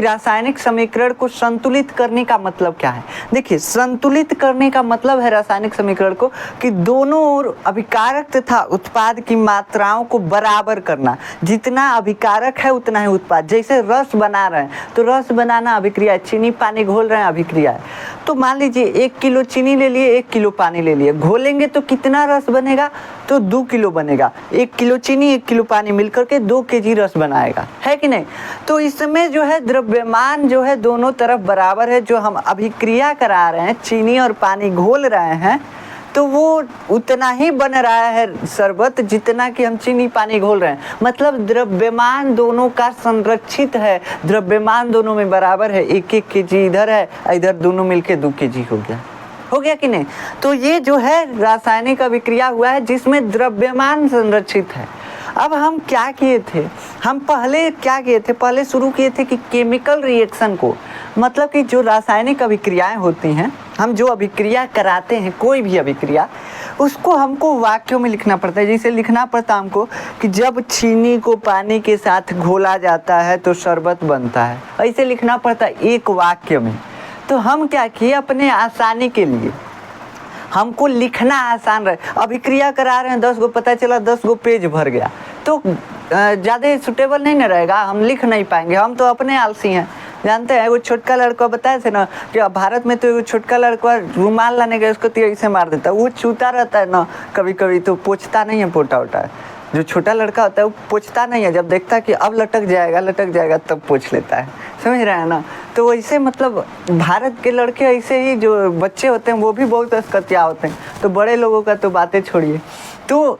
रासायनिक समीकरण को संतुलित करने का मतलब क्या है? देखिए, संतुलित करने का मतलब है रासायनिक समीकरण को कि दोनों ओर अभिकारक तथा उत्पाद की मात्राओं को बराबर करना। जितना अभिकारक है उतना ही उत्पाद। जैसे रस बना रहे हैं तो रस बनाना अभिक्रिया है, चीनी पानी घोल रहे हैं अभिक्रिया है। तो मान लीजिए 1 किलो चीनी ले लिए, 1 किलो पानी ले लिए, घोलेंगे तो कितना रस बनेगा? तो 2 किलो बनेगा। 1 किलो चीनी 1 किलो पानी मिलकर के 2 केजी रस बनाएगा, है कि नहीं? तो इसमें जो है द्रव्यमान जो है दोनों तरफ बराबर है। जो हम अभिक्रिया करा रहे हैं, चीनी और पानी घोल रहे हैं, तो वो उतना ही बन रहा है शरबत जितना कि हम चीनी पानी घोल रहे हैं। मतलब द्रव्यमान दोनों का संरक्षित है, द्रव्यमान दोनों में बराबर है। 1-1 केजी इधर है, इधर दोनों मिलके 2 केजी हो गया कि नहीं? तो ये जो है रासायनिक अभिक्रिया हुआ है जिसमें द्रव्यमान संरक्षित है। अब हम क्या किए थे? हम पहले क्या किए थे? पहले शुरू किए थे कि केमिकल रिएक्शन को, मतलब कि जो रासायनिक अभिक्रियाएं होती हैं, हम जो अभिक्रिया कराते हैं, कोई भी अभिक्रिया, उसको हमको वाक्यों में लिखना पड़ता है। जैसे लिखना पड़ता है हमको कि जब चीनी को पानी के साथ घोला जाता है तो शरबत बनता है, ऐसे लिखना पड़ता है एक वाक्य में। तो हम क्या किए, अपने आसानी के लिए, हमको लिखना आसान रहे, अभिक्रिया करा रहे हैं 10 गो, पता चला 10 गो पेज भर गया, तो ज़्यादा सूटेबल नहीं ना रहेगा, हम लिख नहीं पाएंगे। हम तो अपने आलसी हैं। जानते हैं वो छोटका लड़का बताए थे ना कि भारत में तो छोटका लड़का रुमाल लाने गया, उसको तो ऐसे मार देता है। वो छूता रहता है ना कभी कभी, तो पोंछता नहीं है, पोटा वोटा है। जो छोटा लड़का होता है वो पोंछता नहीं है, जब देखता है कि अब लटक जाएगा तब पोंछ लेता है। समझ रहे हैं ना? तो वैसे मतलब भारत के लड़के ऐसे ही, जो बच्चे होते हैं वो भी बहुत अस्कतिया होते हैं। तो बड़े लोगों का तो बातें छोड़िए। तो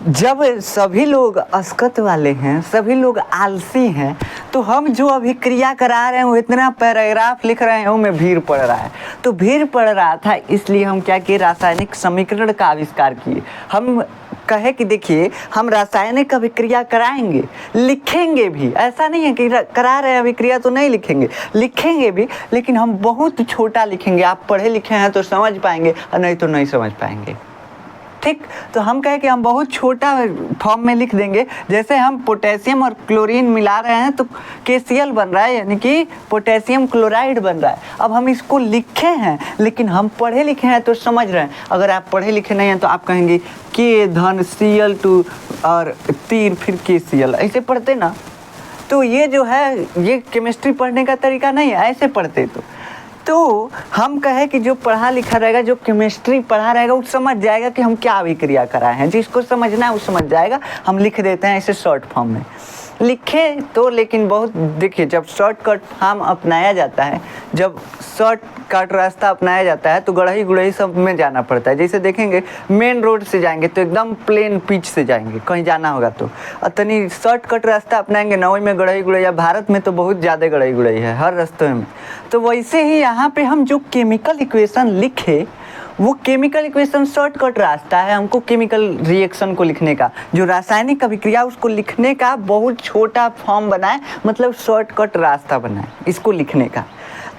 जब सभी लोग अस्कत वाले हैं, सभी लोग आलसी हैं, तो हम जो अभिक्रिया करा रहे हैं वो इतना पैराग्राफ लिख रहे हैं, उनमें भीड़ पड़ रहा है। तो भीड़ पड़ रहा था, इसलिए हम क्या किए, रासायनिक समीकरण का आविष्कार किए। हम कहे कि देखिए, हम रासायनिक अभिक्रिया कराएंगे, लिखेंगे भी। ऐसा नहीं है कि करा रहे हैं अभिक्रिया तो नहीं लिखेंगे, लिखेंगे भी, लेकिन हम बहुत छोटा लिखेंगे। आप पढ़े लिखे हैं तो समझ पाएंगे, और नहीं तो नहीं समझ पाएंगे। ठीक, तो हम कहे कि हम बहुत छोटा फॉर्म में लिख देंगे। जैसे हम पोटेशियम और क्लोरीन मिला रहे हैं तो KCl बन रहा है, यानी कि पोटेशियम क्लोराइड बन रहा है। अब हम इसको लिखे हैं, लेकिन हम पढ़े लिखे हैं तो समझ रहे हैं। अगर आप पढ़े लिखे नहीं हैं तो आप कहेंगे K-Cl2 और तीर फिर KCl, ऐसे पढ़ते ना। तो ये जो है, ये केमिस्ट्री पढ़ने का तरीका नहीं है, ऐसे पढ़ते। तो हम कहे कि जो पढ़ा लिखा रहेगा, जो केमिस्ट्री पढ़ा रहेगा, वो समझ जाएगा कि हम क्या अभिक्रिया कराए हैं। जिसको समझना है वो समझ जाएगा। हम लिख देते हैं ऐसे शॉर्ट फॉर्म में लिखे तो। लेकिन बहुत देखिए, जब शॉर्टकट फॉर्म अपनाया जाता है, जब शॉर्टकट रास्ता अपनाया जाता है, तो गढ़ई गुड़ई सब में जाना पड़ता है। जैसे देखेंगे मेन रोड से जाएंगे तो एकदम प्लेन पिच से जाएंगे, कहीं जाना होगा तो। अतनी शॉर्टकट रास्ता अपनाएंगे ना, वही में गढ़ई गुड़ई। भारत में तो बहुत ज़्यादा गढ़ई गुड़ई है हर रास्ते में। तो वैसे ही यहाँ पे हम जो केमिकल इक्वेशन लिखे, वो केमिकल इक्वेशन शॉर्टकट रास्ता है हमको केमिकल रिएक्शन को लिखने का। जो रासायनिक अभिक्रिया उसको लिखने का बहुत छोटा फॉर्म बनाए, मतलब शॉर्टकट रास्ता बनाए इसको लिखने का।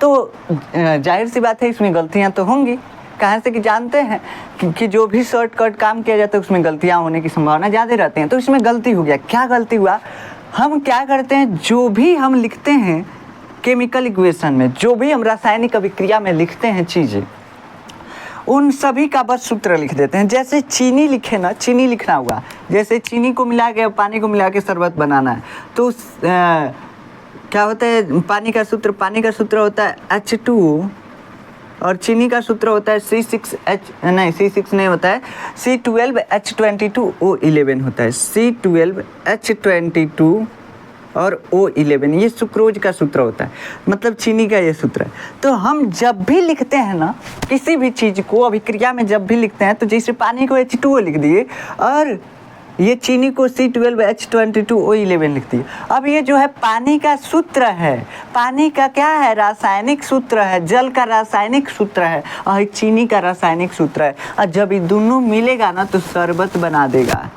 तो जाहिर सी बात है इसमें गलतियाँ तो होंगी। कहाँ से कि जानते हैं कि जो भी शॉर्टकट काम किया जाता है उसमें गलतियाँ होने की संभावना ज़्यादा रहती हैं। तो इसमें गलती हो गया। क्या गलती हुआ? हम क्या करते हैं, जो भी हम लिखते हैं केमिकल इक्वेशन में, जो भी हम रासायनिक अभिक्रिया में लिखते हैं चीज़ें, उन सभी का बस सूत्र लिख देते हैं। जैसे चीनी लिखे ना, चीनी लिखना हुआ, जैसे चीनी को मिला के पानी को मिला के शरबत बनाना है, तो क्या होता है, पानी का सूत्र होता है H2 और चीनी का सूत्र होता है C6 नहीं होता है, C12H22O11 होता है। C12H22 और O11 ये सुक्रोज का सूत्र होता है, मतलब चीनी का ये सूत्र है। तो हम जब भी लिखते हैं ना किसी भी चीज़ को अभिक्रिया में, जब भी लिखते हैं तो जैसे पानी को H2O लिख दिए और ये चीनी को C12H22O11 लिख दिए। अब ये जो है पानी का सूत्र है, पानी का क्या है, रासायनिक सूत्र है, जल का रासायनिक सूत्र है और चीनी का रासायनिक सूत्र है। और जब ये दोनों मिलेगा ना तो शरबत बना देगा,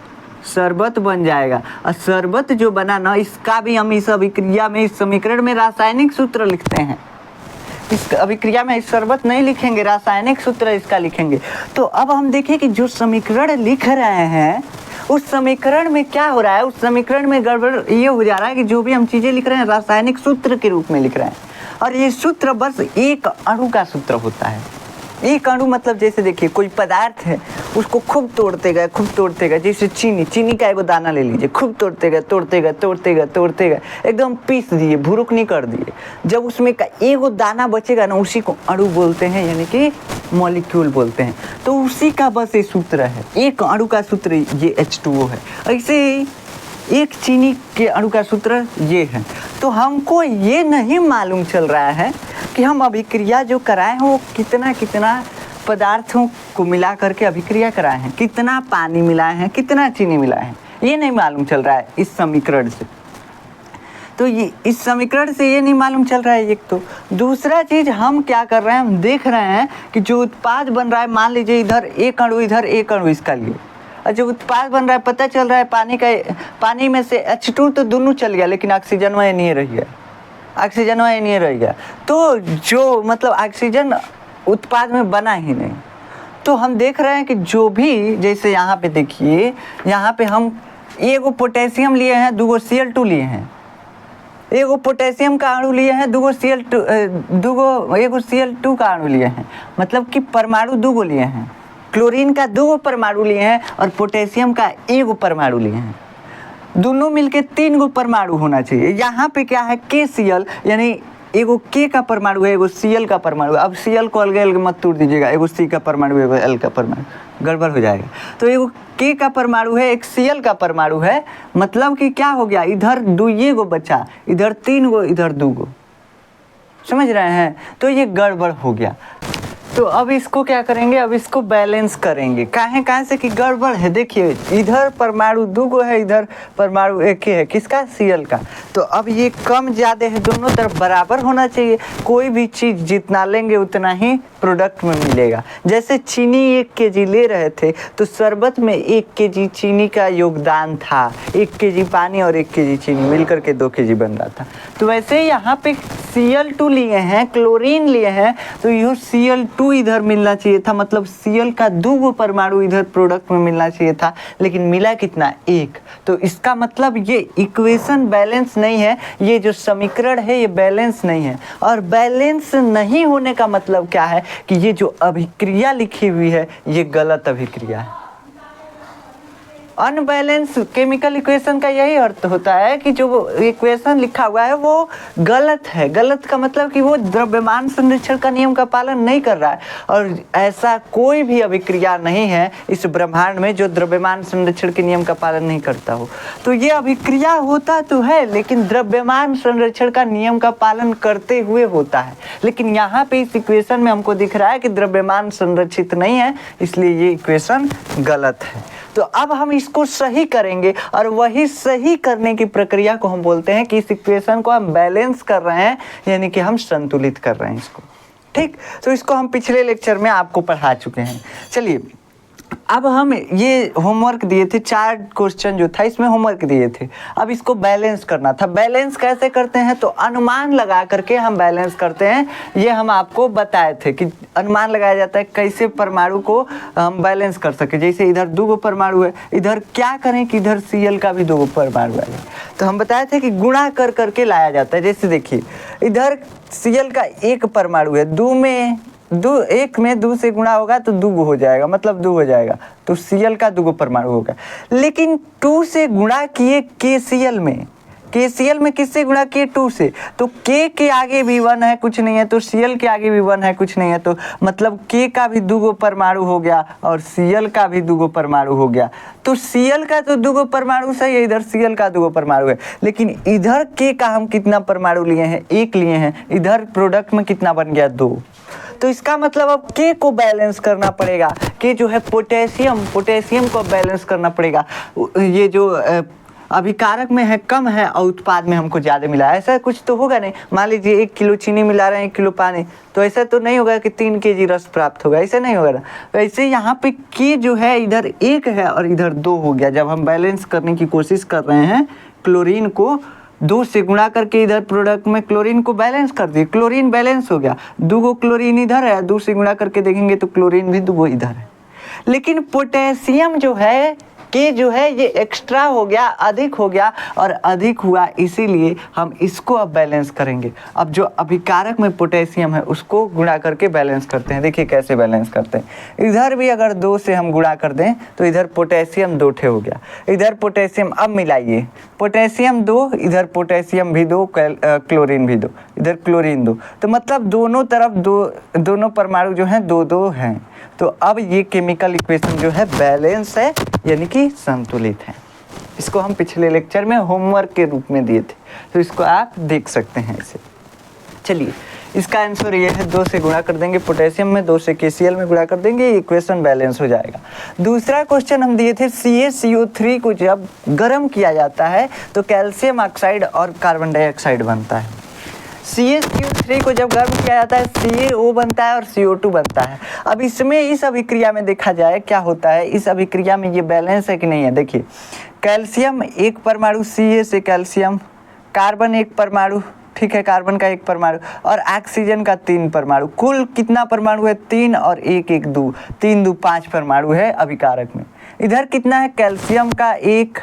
शरबत बन जाएगा। और शरबत जो बना ना, इसका भी हम इस अभिक्रिया में, इस समीकरण में रासायनिक सूत्र लिखते हैं। इस अभिक्रिया में इस शरबत नहीं लिखेंगे, रासायनिक सूत्र इसका लिखेंगे। तो अब हम देखें कि जो समीकरण लिख रहे हैं उस समीकरण में क्या हो रहा है, उस समीकरण में गड़बड़ ये हो जा रहा है कि जो भी हम चीज़ें लिख रहे हैं रासायनिक सूत्र के रूप में लिख रहे हैं, और ये सूत्र बस एक अणु का सूत्र होता है। एक अणु मतलब जैसे देखिए कोई पदार्थ है, उसको खूब तोड़ते गए, जैसे चीनी का एगो दाना ले लीजिए, खूब तोड़ते गए, एकदम पीस दिए, भुरुक नहीं कर दिए। जब उसमें का एगो दाना बचेगा ना, उसी को अणु बोलते हैं, यानी कि मॉलिक्यूल बोलते हैं। तो उसी का बस ये सूत्र है, एक अणु का सूत्र ये H2O है। ऐसे ही एक चीनी के अणु का सूत्र ये है। तो हमको ये नहीं मालूम चल रहा है कि हम अभिक्रिया जो कराए हैं वो कितना पदार्थों को मिला करके अभिक्रिया कराए हैं, कितना पानी मिलाए हैं, कितना चीनी मिलाए हैं, ये नहीं मालूम चल रहा है इस समीकरण से। तो ये इस समीकरण से ये नहीं मालूम चल रहा है एक। तो दूसरा चीज़ हम क्या कर रहे हैं, हम देख रहे हैं कि जो उत्पाद बन रहा है, मान लीजिए इधर एक अणु, इधर एक अणु इसका लिए, और जो उत्पाद बन रहा है पता चल रहा है पानी में से H2 तो दोनों चल गया, लेकिन ऑक्सीजन वह नहीं रह गया। तो जो मतलब ऑक्सीजन उत्पाद में बना ही नहीं। तो हम देख रहे हैं कि जो भी, जैसे यहाँ पे देखिए, यहाँ पे हम एगो पोटेशियम लिए हैं, दूगो Cl2 लिए हैं, एगो पोटेशियम का अणु लिए हैं, एगो Cl2 का अणु लिए हैं, मतलब कि परमाणु दूगो लिए हैं। क्लोरीन का 2 परमाणु लिए हैं और पोटेशियम का 1 परमाणु लिए हैं। दोनों मिलके 3 परमाणु होना चाहिए। यहाँ पे क्या है, KCl, यानी एगो K का परमाणु है, एगो Cl का परमाणु है। अब Cl को अलग मत तोड़ दीजिएगा, एगो C का परमाणु, एगो L का परमाणु, गड़बड़ हो जाएगा। तो एगो K का परमाणु है, एक Cl का परमाणु है, मतलब कि क्या हो गया, इधर 2 बचा, इधर 3, इधर 2। समझ रहे हैं? तो ये गड़बड़ हो गया। तो अब इसको क्या करेंगे, अब इसको बैलेंस करेंगे। कहाँ से कि गड़बड़ है। देखिए इधर परमाणु 2 है, इधर परमाणु 1 है, किसका, Cl का। तो अब ये कम ज़्यादा है, दोनों तरफ बराबर होना चाहिए। कोई भी चीज़ जितना लेंगे उतना ही प्रोडक्ट में मिलेगा। जैसे चीनी 1 kg ले रहे थे, तो शरबत में 1 kg चीनी का योगदान था। 1 kg पानी और 1 kg चीनी मिलकर के 2 kg बन रहा था। तो वैसे यहाँ पे Cl2 लिए हैं, क्लोरीन लिए हैं, तो यह Cl2 इधर मिलना चाहिए था, मतलब Cl का 2 परमाणु इधर प्रोडक्ट में मिलना चाहिए था, लेकिन मिला कितना, 1। तो इसका मतलब ये इक्वेशन बैलेंस नहीं है, ये जो समीकरण है ये बैलेंस नहीं है। और बैलेंस नहीं होने का मतलब क्या है कि ये जो अभिक्रिया लिखी हुई है ये गलत अभिक्रिया है। अनबैलेंस केमिकल इक्वेशन का यही अर्थ होता है कि जो इक्वेशन लिखा हुआ है वो गलत है। गलत का मतलब कि वो द्रव्यमान संरक्षण का नियम का पालन नहीं कर रहा है। और ऐसा कोई भी अभिक्रिया नहीं है इस ब्रह्मांड में जो द्रव्यमान संरक्षण के नियम का पालन नहीं करता हो। तो ये अभिक्रिया होता तो है, लेकिन द्रव्यमान संरक्षण का नियम का पालन करते हुए होता है। लेकिन यहाँ पे इस इक्वेशन में हमको दिख रहा है कि द्रव्यमान संरक्षित नहीं है, इसलिए ये इक्वेशन गलत है। तो अब हम इसको सही करेंगे, और वही सही करने की प्रक्रिया को हम बोलते हैं कि इस इक्वेशन को हम बैलेंस कर रहे हैं, यानी कि हम संतुलित कर रहे हैं इसको। ठीक, तो इसको हम पिछले लेक्चर में आपको पढ़ा चुके हैं। चलिए अब हम ये होमवर्क दिए थे, 4 क्वेश्चन जो था इसमें होमवर्क दिए थे। अब इसको बैलेंस करना था। बैलेंस कैसे करते हैं, तो अनुमान लगा करके हम बैलेंस करते हैं। ये हम आपको बताए थे कि अनुमान लगाया जाता है कैसे परमाणु को हम बैलेंस कर सके। जैसे इधर 2 परमाणु है, इधर क्या करें कि इधर Cl का भी 2 परमाणु है, तो हम बताए थे कि गुणा कर करके लाया जाता है। जैसे देखिए इधर Cl का 1 परमाणु है, 1 में 2 से गुणा होगा तो 2 हो जाएगा, मतलब 2 हो जाएगा, तो Cl का 2 परमाणु होगा। लेकिन 2 से गुणा किए KCl में किससे गुणा किए, 2 से, तो K के आगे भी 1 है कुछ नहीं है, तो Cl के आगे भी 1 है कुछ नहीं है, तो मतलब K का भी 2 परमाणु हो गया और Cl का भी 2 परमाणु हो गया। तो Cl का तो 2 परमाणु सही है, इधर Cl का 2 परमाणु है, लेकिन इधर K का हम कितना परमाणु लिए हैं, 1 लिए हैं, इधर प्रोडक्ट में कितना बन गया, 2। तो इसका मतलब अब K को बैलेंस करना पड़ेगा। K जो है पोटेशियम को बैलेंस करना पड़ेगा। ये जो अभिकारक में है कम है और उत्पाद में हमको ज़्यादा मिला है, ऐसा कुछ तो होगा नहीं। मान लीजिए 1 किलो चीनी मिला रहे हैं 1 किलो पानी, तो ऐसा तो नहीं होगा कि 3 kg रस प्राप्त होगा, ऐसा नहीं होगा ना। तो ऐसे यहाँ पे K जो है इधर 1 है और इधर 2 हो गया। जब हम बैलेंस करने की कोशिश कर रहे हैं, क्लोरीन को 2 से गुणा करके इधर प्रोडक्ट में क्लोरीन को बैलेंस कर दिए, क्लोरीन बैलेंस हो गया। 2 क्लोरीन इधर है, 2 से गुणा करके देखेंगे तो क्लोरीन भी 2 इधर है। लेकिन पोटेशियम जो है के जो है ये एक्स्ट्रा हो गया, अधिक हो गया, और अधिक हुआ इसीलिए हम इसको अब बैलेंस करेंगे। अब जो अभिकारक में पोटेशियम है उसको गुणा करके बैलेंस करते हैं। देखिए कैसे बैलेंस करते हैं। इधर भी अगर 2 से हम गुणा कर दें तो इधर पोटेशियम 2 ठे हो गया, इधर पोटेशियम, अब मिलाइए, पोटेशियम 2, इधर पोटेशियम भी 2, क्लोरीन भी 2, इधर क्लोरीन 2, तो मतलब दोनों तरफ दोनों परमाणु जो हैं 2-2 हैं। तो अब ये केमिकल इक्वेशन जो है बैलेंस है, यानी कि संतुलित है। इसको हम पिछले लेक्चर में होमवर्क के रूप में दिए थे, तो इसको आप देख सकते हैं इसे। चलिए इसका आंसर ये है, 2 से गुणा कर देंगे पोटेशियम में, 2 से KCl में गुणा कर देंगे, ये इक्वेशन बैलेंस हो जाएगा। दूसरा क्वेश्चन हम दिए थे, CaCO3 को जब गर्म किया जाता है तो कैल्शियम ऑक्साइड और कार्बन डाइऑक्साइड बनता है। CaCO3 को जब गर्म किया जाता है CaO बनता है और CO2 बनता है। अब इसमें इस अभिक्रिया में देखा जाए क्या होता है, इस अभिक्रिया में ये बैलेंस है कि नहीं है। देखिए कैल्शियम 1 परमाणु Ca से कैल्शियम, कार्बन 1 परमाणु, ठीक है, कार्बन का 1 परमाणु, और ऑक्सीजन का 3 परमाणु। कुल कितना परमाणु है, 3 और 1 1 2, 3 2 5 परमाणु है अभिकारक में। इधर कितना है, कैल्शियम का 1,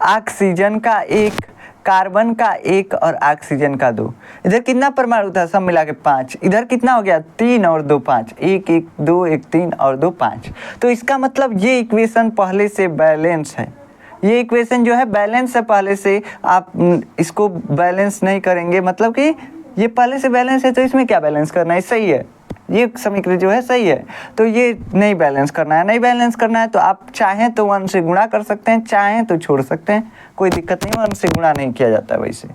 ऑक्सीजन का 1, कार्बन का 1 और ऑक्सीजन का 2। इधर कितना परमाणु था, सब मिला के 5। इधर कितना हो गया, 3 और 2 5, 1 1 2 1 3 और 2 5। तो इसका मतलब ये इक्वेशन पहले से बैलेंस है। ये इक्वेशन जो है बैलेंस है पहले से, आप इसको बैलेंस नहीं करेंगे, मतलब कि ये पहले से बैलेंस है तो इसमें क्या बैलेंस करना है, सही है, ये समीकरण जो है सही है, तो ये नहीं बैलेंस करना है। नहीं बैलेंस करना है तो आप चाहें तो 1 से गुणा कर सकते हैं, चाहें तो छोड़ सकते हैं, कोई दिक्कत नहीं, 1 से गुणा नहीं किया जाता है वैसे,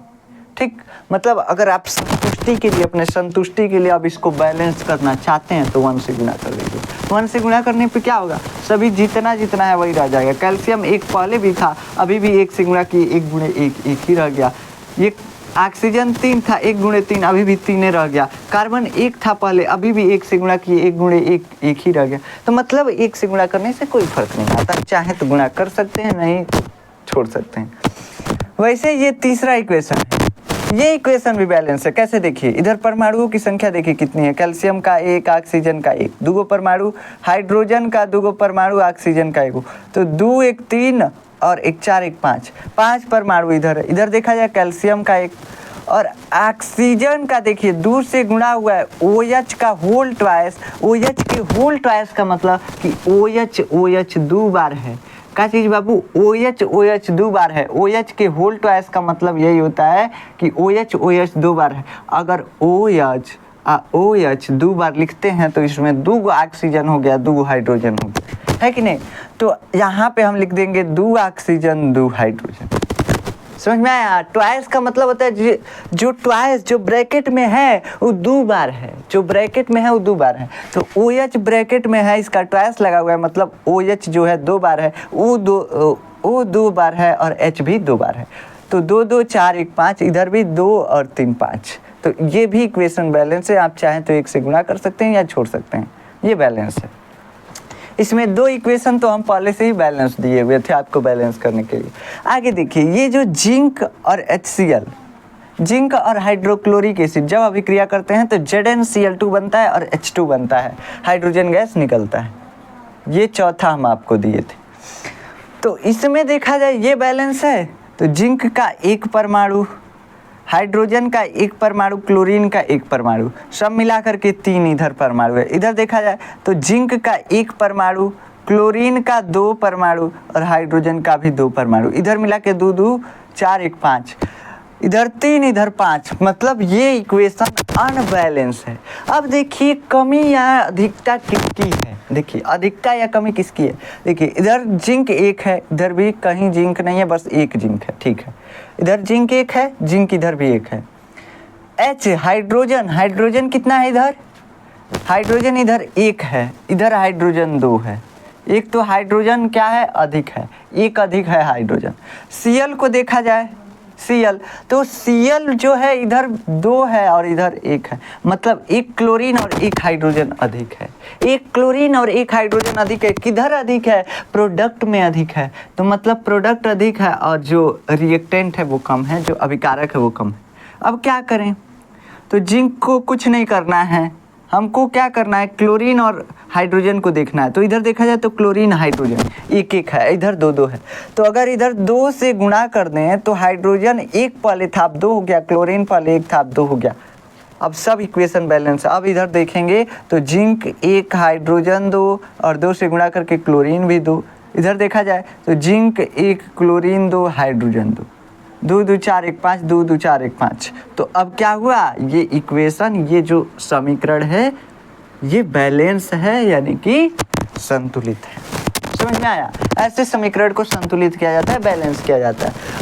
ठीक। मतलब अगर आप संतुष्टि के लिए, अपने संतुष्टि के लिए आप इसको बैलेंस करना चाहते हैं तो 1 से गुणा कर लीजिए। 1 से गुणा करने पे क्या होगा, सभी जितना जितना है वही रह जाएगा। कैल्शियम 1 पहले भी था, अभी भी 1 से गुणा किए, 1 गुणे 1 1 ही रह गया। ये ऑक्सीजन 3 था, 1 गुणे 3, अभी भी 3 रह गया। कार्बन 1 था पहले, अभी भी 1 से गुणा किए, 1 गुणे 1 1 ही रह गया। तो मतलब 1 से गुणा करने से कोई फर्क नहीं आता, चाहे तो गुणा कर सकते हैं, नहीं छोड़ सकते हैं। वैसे ये तीसरा इक्वेशन है, ये इक्वेशन भी बैलेंस है। कैसे देखिए, इधर परमाणुओं की संख्या देखिए कितनी है, कैल्शियम का 1, ऑक्सीजन का 1, 2 परमाणु, हाइड्रोजन का 2 परमाणु, ऑक्सीजन का 1, तो 2 1 3 और 1 4 1 5, 5 परमाणु इधर है। इधर देखा जाए कैल्शियम का 1 और ऑक्सीजन का, देखिए दूर से गुणा हुआ है, OH का होल ट्वाइस। OH के होल ट्वाइस का मतलब कि OH 2 बार है। क्या चीज़ बाबू, OH 2 बार है। OH के होल ट्वाइस का मतलब यही होता है कि OH 2 बार है। अगर OH 2 बार लिखते हैं तो इसमें 2 ऑक्सीजन हो गया, 2 हाइड्रोजन हो गया, है कि नहीं। तो यहाँ पे हम लिख देंगे 2 ऑक्सीजन 2 हाइड्रोजन। समझ में आया। ट्वाइस का मतलब होता है जो ट्वाइस जो ब्रैकेट में है वो 2 बार है, जो ब्रैकेट में है वो 2 बार है। तो OH ब्रैकेट में है, इसका ट्वाइस लगा हुआ है, मतलब OH जो है 2 बार है, O 2 बार है और H भी 2 बार है। तो 2 2 4 1 5, इधर भी 2 और 3 5। तो ये भी इक्वेशन बैलेंस है। आप चाहें तो 1 से गुणा कर सकते हैं या छोड़ सकते हैं, ये बैलेंस है। इसमें 2 इक्वेशन तो हम पहले से ही बैलेंस दिए हुए थे आपको बैलेंस करने के लिए। आगे देखिए, ये जो जिंक और HCl, जिंक और हाइड्रोक्लोरिक एसिड जब अभिक्रिया करते हैं तो ZnCl2 बनता है और H2 बनता है, हाइड्रोजन गैस निकलता है। ये चौथा हम आपको दिए थे। तो इसमें देखा जाए ये बैलेंस है, तो जिंक का 1 परमाणु, हाइड्रोजन का 1 परमाणु, क्लोरीन का 1 परमाणु, सब मिलाकर के 3 इधर परमाणु है। इधर देखा जाए तो जिंक का 1 परमाणु, क्लोरीन का 2 परमाणु और हाइड्रोजन का भी 2 परमाणु, इधर मिला के 2 2 4 1 5, इधर 3 इधर 5, मतलब ये इक्वेशन अनबैलेंस है। अब देखिए कमी या अधिकता किसकी है, देखिए अधिकता या कमी किसकी है। देखिए इधर जिंक 1 है, इधर भी कहीं जिंक नहीं है, बस 1 जिंक है, ठीक है। इधर जिंक 1 है, जिंक इधर भी 1 है। H हाइड्रोजन, हाइड्रोजन कितना है इधर, हाइड्रोजन इधर 1 है, इधर हाइड्रोजन 2 है। एक तो हाइड्रोजन क्या है, अधिक है, 1 अधिक है हाइड्रोजन। Cl को देखा जाए, Cl, तो Cl जो है इधर 2 है और इधर 1 है, मतलब 1 क्लोरीन और 1 हाइड्रोजन अधिक है। 1 क्लोरीन और 1 हाइड्रोजन अधिक है, किधर अधिक है, प्रोडक्ट में अधिक है। तो मतलब प्रोडक्ट अधिक है और जो रिएक्टेंट है वो कम है, जो अभिकारक है वो कम है। अब क्या करें, तो जिंक को कुछ नहीं करना है, हमको क्या करना है, क्लोरीन और हाइड्रोजन को देखना है तो इधर देखा जाए तो क्लोरीन हाइड्रोजन एक एक है, इधर दो दो है। तो अगर इधर 2 से गुणा कर दें तो हाइड्रोजन 1 पहले था, अब 2 हो गया, क्लोरीन पहले 1 था, अब 2 हो गया। अब सब इक्वेशन बैलेंस है। अब इधर देखेंगे तो जिंक 1, हाइड्रोजन 2 और 2 से गुणा करके क्लोरीन भी 2। इधर देखा जाए तो जिंक 1, क्लोरीन 2, हाइड्रोजन 2, 2 2 4 1 5, 2 2 4 1 5। तो अब क्या हुआ, ये इक्वेशन, ये जो समीकरण है ये बैलेंस है, यानी कि संतुलित है। समझ में आया? ऐसे समीकरण को संतुलित किया जाता है, बैलेंस किया जाता है।